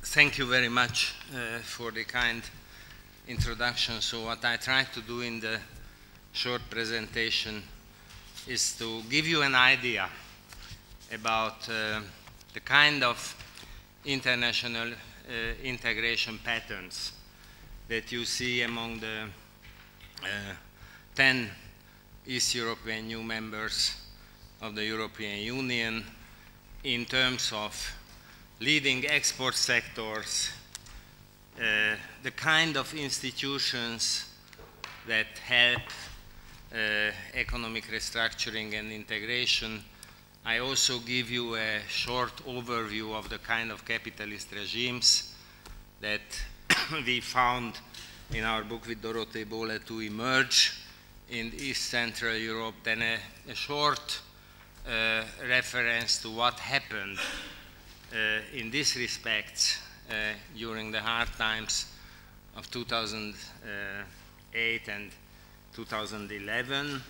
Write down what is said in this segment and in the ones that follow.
Thank you very much for the kind introduction. So what I try to do in the short presentation is to give you an idea about the kind of international integration patterns that you see among the 10 East European new members of the European Union in terms of leading export sectors, the kind of institutions that help economic restructuring and integration. I also give you a short overview of the kind of capitalist regimes that we found in our book with Dorothee Bohle to emerge in East Central Europe, then a short reference to what happened in this respect during the hard times of 2008 and 2011,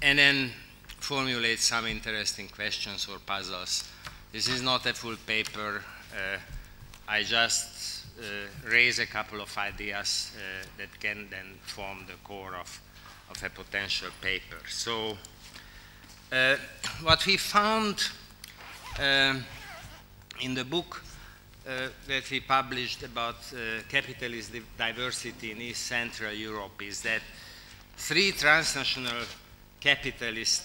and then formulate some interesting questions or puzzles. This is not a full paper. I just raise a couple of ideas that can then form the core of a potential paper. So what we found in the book that we published about capitalist diversity in East Central Europe is that 3 transnational capitalist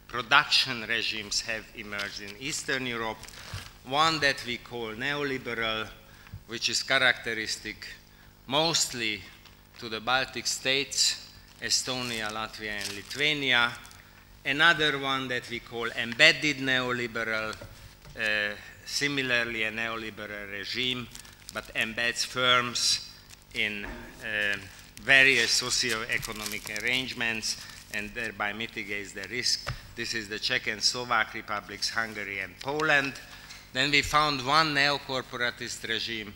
production regimes have emerged in Eastern Europe. One that we call neoliberal, which is characteristic mostly to the Baltic States, Estonia, Latvia, and Lithuania. Another one that we call embedded neoliberal, similarly a neoliberal regime, but embeds firms in various socio-economic arrangements and thereby mitigates the risk. This is the Czech and Slovak republics, Hungary and Poland. Then we found one neo-corporatist regime,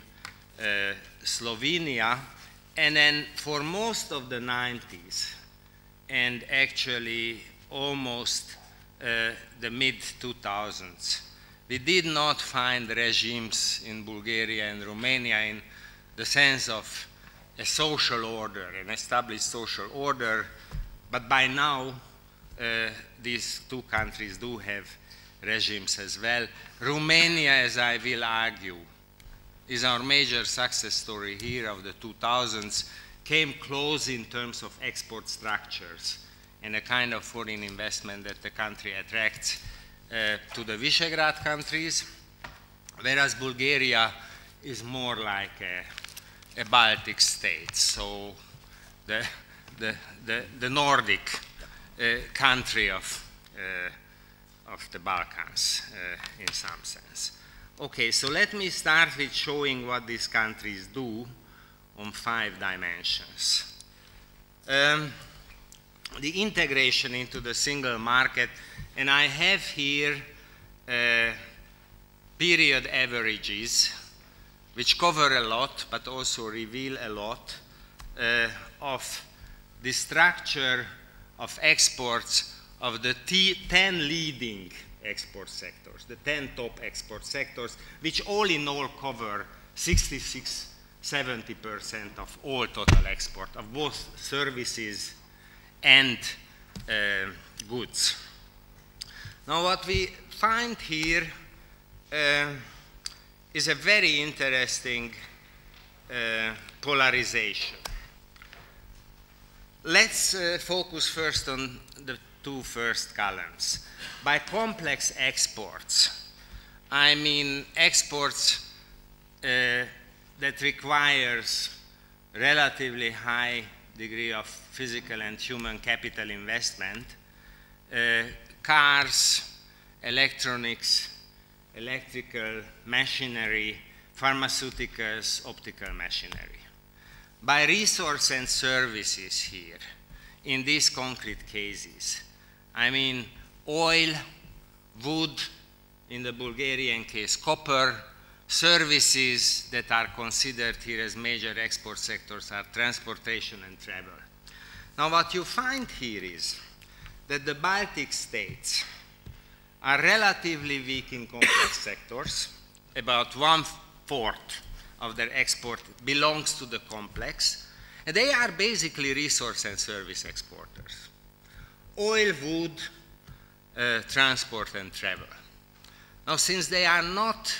Slovenia, and then for most of the 90s and actually almost the mid-2000s, we did not find regimes in Bulgaria and Romania in the sense of a social order, an established social order, but by now these 2 countries do have regimes as well. Romania, as I will argue, is our major success story here of the 2000s, came close in terms of export structures and a kind of foreign investment that the country attracts to the Visegrad countries, whereas Bulgaria is more like a Baltic state, so the Nordic country of the Balkans in some sense. Okay, so let me start with showing what these countries do on 5 dimensions. The integration into the single market, and I have here period averages which cover a lot but also reveal a lot of the structure of exports of the 10 leading export sectors, the 10 top export sectors, which all in all cover 66–70% of all total export of both services and goods. Now what we find here is a very interesting polarization. Let's focus first on the 2 first columns. By complex exports, I mean exports that requires relatively high degree of physical and human capital investment, cars, electronics, electrical machinery, pharmaceuticals, optical machinery. By resource and services here, in these concrete cases, I mean oil, wood, in the Bulgarian case copper, services that are considered here as major export sectors are transportation and travel. Now what you find here is that the Baltic states are relatively weak in complex sectors. About one-fourth of their export belongs to the complex. And they are basically resource and service exporters. Oil, wood, transport and travel. Now, since they are not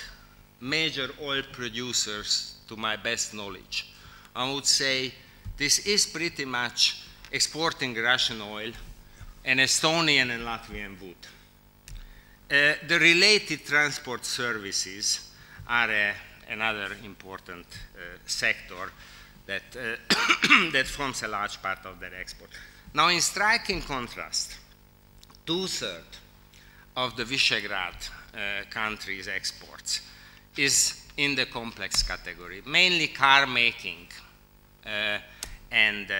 major oil producers, to my best knowledge, I would say this is pretty much exporting Russian oil and Estonian and Latvian wood. The related transport services are another important sector that, that forms a large part of their export. Now, in striking contrast, 2/3 of the Visegrad countries' exports is in the complex category, mainly car making and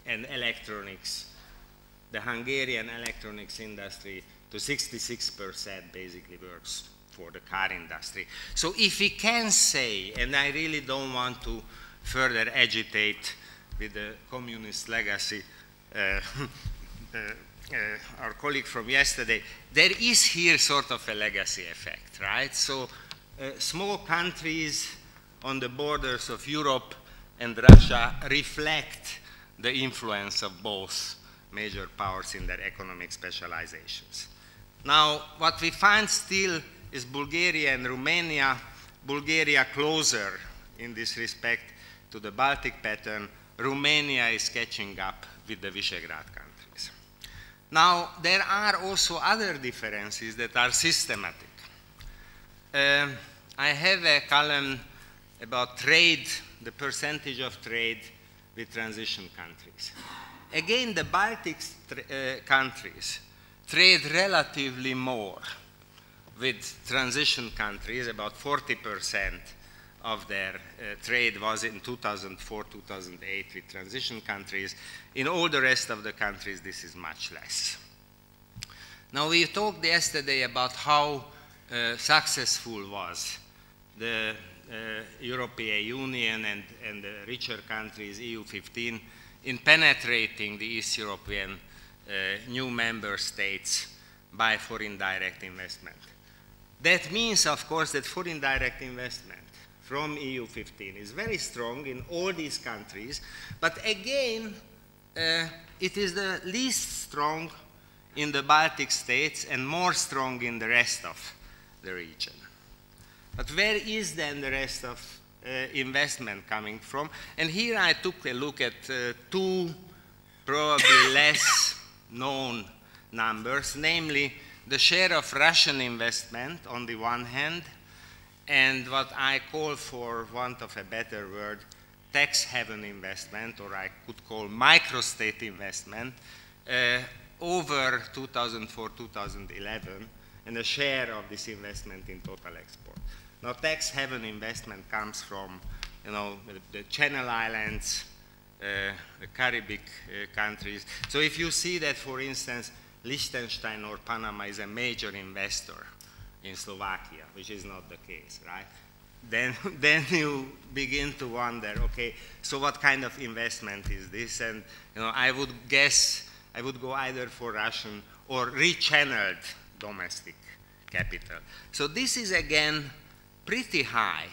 electronics. The Hungarian electronics industry, to 66% basically works for the car industry. So if we can say, and I really don't want to further agitate with the communist legacy, our colleague from yesterday, there is here sort of a legacy effect, right? So small countries on the borders of Europe and Russia reflect the influence of both major powers in their economic specializations. Now, what we find still is Bulgaria and Romania, Bulgaria closer in this respect to the Baltic pattern, Romania is catching up with the Visegrad countries. Now, there are also other differences that are systematic. I have a column about trade, the percentage of trade with transition countries. Again, the Baltic countries trade relatively more with transition countries. About 40% of their trade was in 2004-2008 with transition countries. In all the rest of the countries, this is much less. Now, we talked yesterday about how successful was the European Union and the richer countries, EU15, in penetrating the East European new member states by foreign direct investment. That means, of course, that foreign direct investment from EU15 is very strong in all these countries, but again, it is the least strong in the Baltic states and more strong in the rest of the region. But where is then the rest of investment coming from? And here I took a look at two probably less known numbers, namely the share of Russian investment on the one hand, and what I call, for want of a better word, tax haven investment, or I could call microstate investment, over 2004-2011, and the share of this investment in total export. Now, tax haven investment comes from, you know, the Channel Islands, the Caribbean countries. So if you see that, for instance, Liechtenstein or Panama is a major investor in Slovakia, which is not the case, right? Then you begin to wonder, okay, so what kind of investment is this? And you know, I would guess I would go either for Russian or rechanneled domestic capital. So this is again pretty high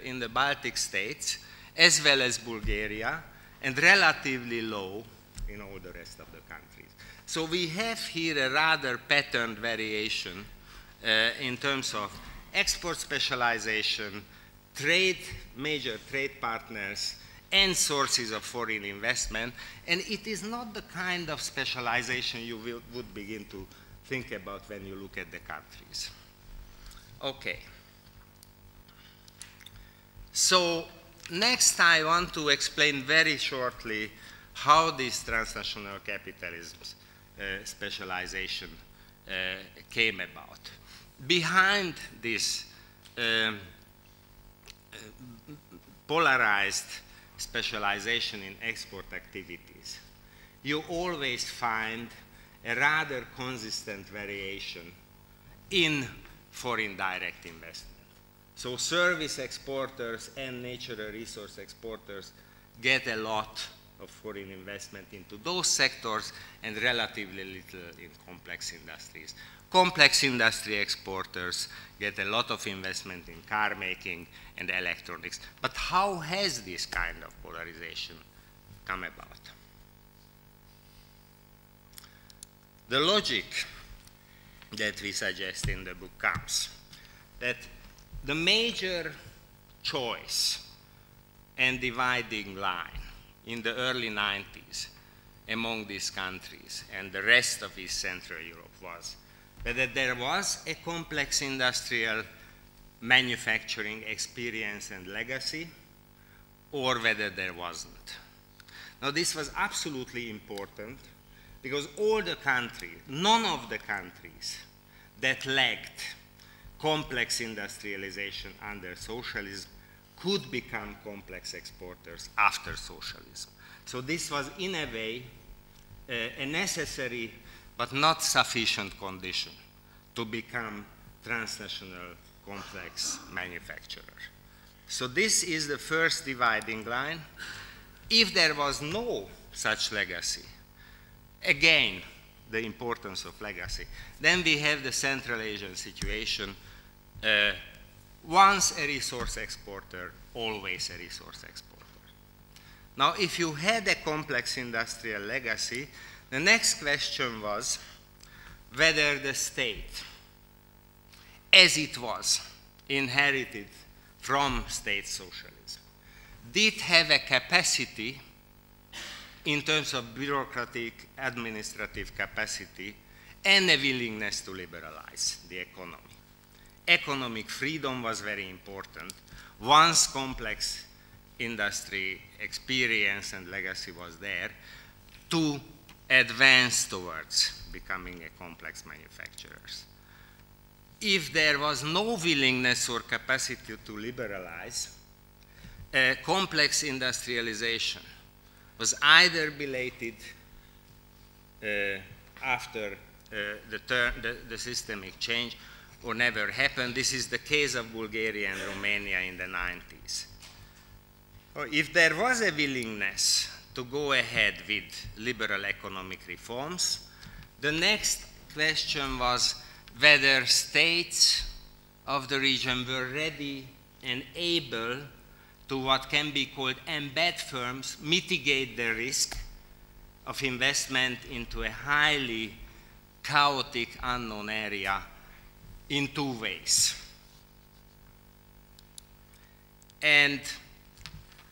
in the Baltic states as well as Bulgaria, and relatively low in all the rest of the countries. So we have here a rather patterned variation in terms of export specialization, trade, major trade partners, and sources of foreign investment, and it is not the kind of specialization you would begin to think about when you look at the countries. Okay. So next I want to explain very shortly how this transnational capitalism's specialization came about. Behind this polarized specialization in export activities, you always find a rather consistent variation in foreign direct investment. So service exporters and natural resource exporters get a lot of foreign investment into those sectors and relatively little in complex industries. Complex industry exporters get a lot of investment in car making and electronics. But how has this kind of polarization come about? The logic that we suggest in the book comes that the major choice and dividing line in the early 90s among these countries and the rest of East Central Europe was whether there was a complex industrial manufacturing experience and legacy or whether there wasn't. Now this was absolutely important because all the countries, none of the countries that lacked complex industrialization under socialism could become complex exporters after socialism. So this was, in a way, a necessary but not sufficient condition to become transnational complex manufacturer. So this is the first dividing line. If there was no such legacy, again, the importance of legacy, then we have the Central Asian situation. Once a resource exporter, always a resource exporter. Now, if you had a complex industrial legacy, the next question was whether the state, as it was inherited from state socialism, did have a capacity in terms of bureaucratic, administrative capacity, and a willingness to liberalize the economy. Economic freedom was very important. Once complex industry experience and legacy was there, to advance towards becoming a complex manufacturers. If there was no willingness or capacity to liberalize, complex industrialization was either belated after the systemic change or never happened. This is the case of Bulgaria and Romania in the 90s. If there was a willingness to go ahead with liberal economic reforms, the next question was whether states of the region were ready and able to what can be called embed firms, mitigate the risk of investment into a highly chaotic, unknown area in two ways. And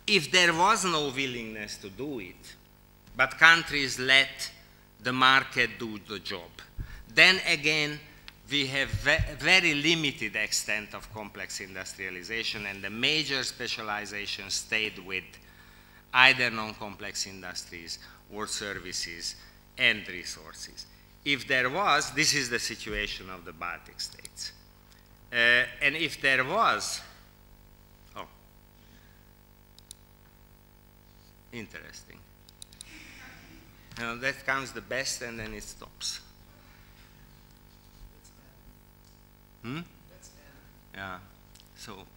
if there was no willingness to do it, but countries let the market do the job, then again we have very limited extent of complex industrialization, and the major specialization stayed with either non-complex industries or services and resources. If there was, this is the situation of the Baltic States. And if there was, oh, interesting. Now that comes the best and then it stops. Yeah, so.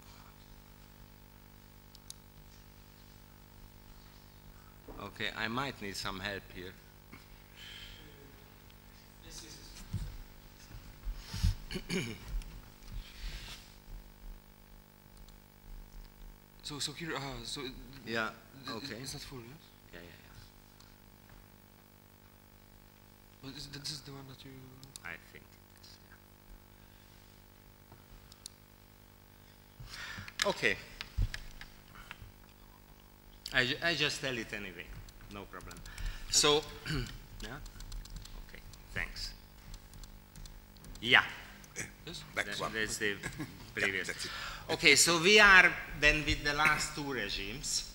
Okay, I might need some help here. So here, so yeah, okay. Is that full? Yes? Yeah. Well, this is the one that you. I think it is. Yeah. Okay. I just tell it anyway. No problem. So, yeah. Okay. Thanks. Yeah. Yes. That's the previous. Okay, so we are then with the last two regimes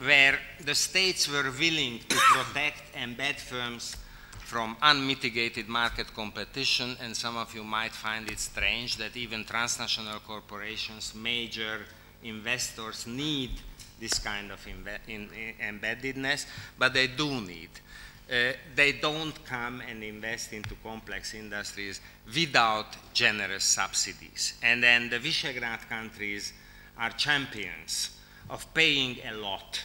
where the states were willing to protect embed firms from unmitigated market competition, and some of you might find it strange that even transnational corporations, major investors need this kind of embeddedness, but they do need. They don't come and invest into complex industries without generous subsidies. And then the Visegrad countries are champions of paying a lot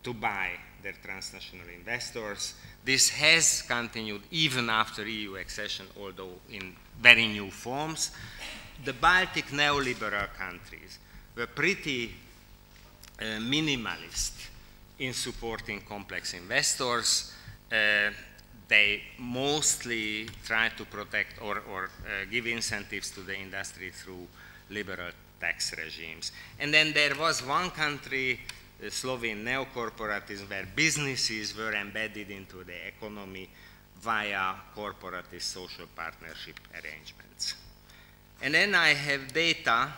to buy their transnational investors. This has continued even after EU accession, although in very new forms. The Baltic neoliberal countries were pretty minimalist in supporting complex investors. They mostly try to protect or give incentives to the industry through liberal tax regimes. And then there was one country, the Slovene neocorporatism, where businesses were embedded into the economy via corporatist social partnership arrangements. And then I have data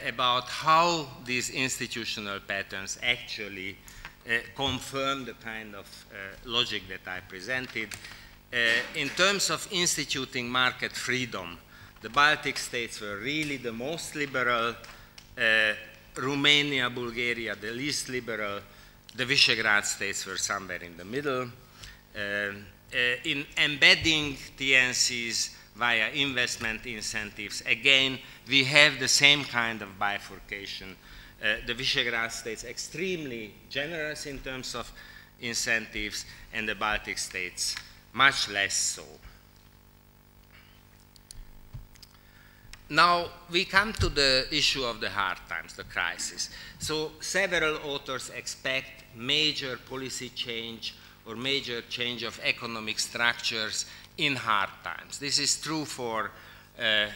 about how these institutional patterns actually confirm the kind of logic that I presented. In terms of instituting market freedom, the Baltic states were really the most liberal, Romania, Bulgaria, the least liberal, the Visegrad states were somewhere in the middle. In embedding TNCs via investment incentives, again, we have the same kind of bifurcation. The Visegrad states extremely generous in terms of incentives, and the Baltic states much less so. Now we come to the issue of the hard times, the crisis. So several authors expect major policy change or major change of economic structures in hard times. This is true for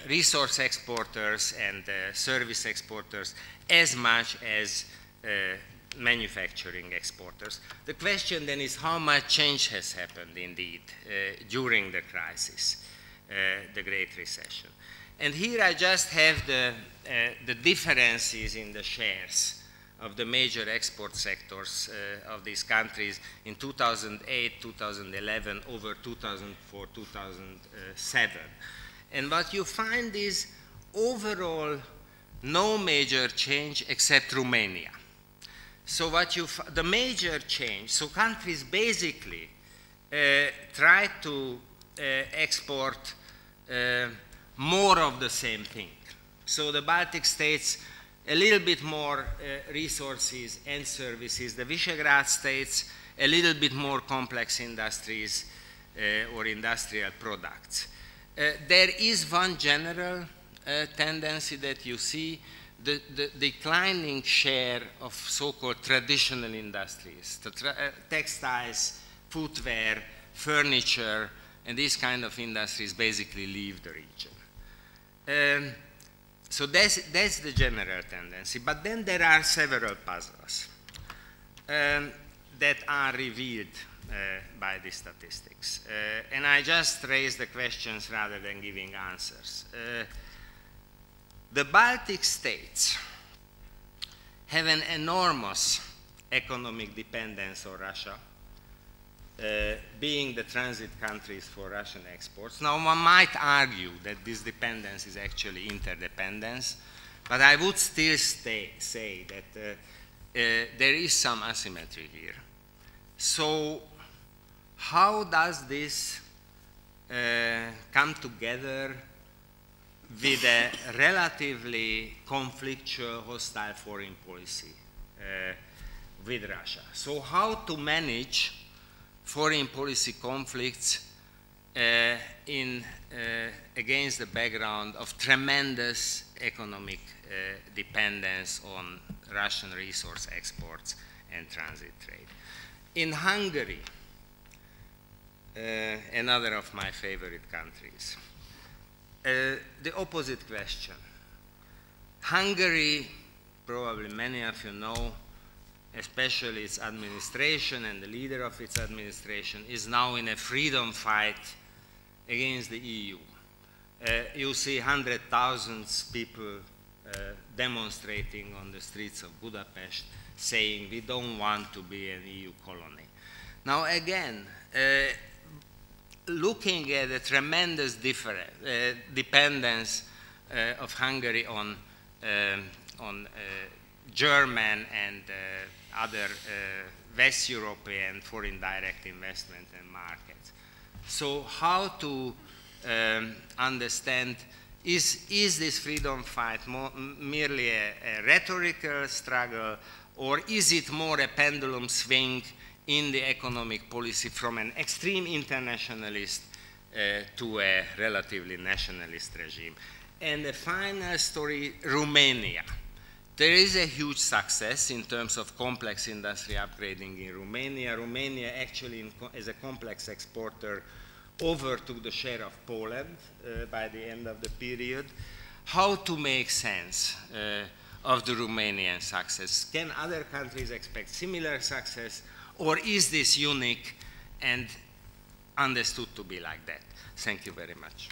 resource exporters and service exporters as much as manufacturing exporters. The question then is how much change has happened indeed during the crisis, the Great Recession. And here I just have the differences in the shares of the major export sectors of these countries in 2008, 2011, over 2004, 2007. And what you find is overall no major change except Romania. So what the major change, so countries basically try to export more of the same thing. So the Baltic states, a little bit more resources and services. The Visegrad states, a little bit more complex industries or industrial products. There is one general tendency that you see, the declining share of so-called traditional industries, textiles, footwear, furniture, and these kind of industries basically leave the region. So that's the general tendency. But then there are several puzzles that are revealed by the statistics. And I just raise the questions rather than giving answers. The Baltic states have an enormous economic dependence on Russia, being the transit countries for Russian exports. Now, one might argue that this dependence is actually interdependence, but I would still say that there is some asymmetry here. So, how does this come together with a relatively conflictual, hostile foreign policy with Russia? So, how to manage foreign policy conflicts against the background of tremendous economic dependence on Russian resource exports and transit trade. In Hungary, another of my favorite countries, the opposite question. Hungary, probably many of you know, especially its administration and the leader of its administration, is now in a freedom fight against the EU. You see 100,000 people demonstrating on the streets of Budapest saying we don't want to be an EU colony. Now again, looking at the tremendous dependence of Hungary on German and other West European foreign direct investment and markets. So how to understand Is this freedom fight merely a rhetorical struggle, or is it more a pendulum swing in the economic policy from an extreme internationalist to a relatively nationalist regime? And the final story, Romania. There is a huge success in terms of complex industry upgrading in Romania. Romania actually, as a complex exporter, overtook the share of Poland by the end of the period. How to make sense of the Romanian success? Can other countries expect similar success, or is this unique and understood to be like that? Thank you very much.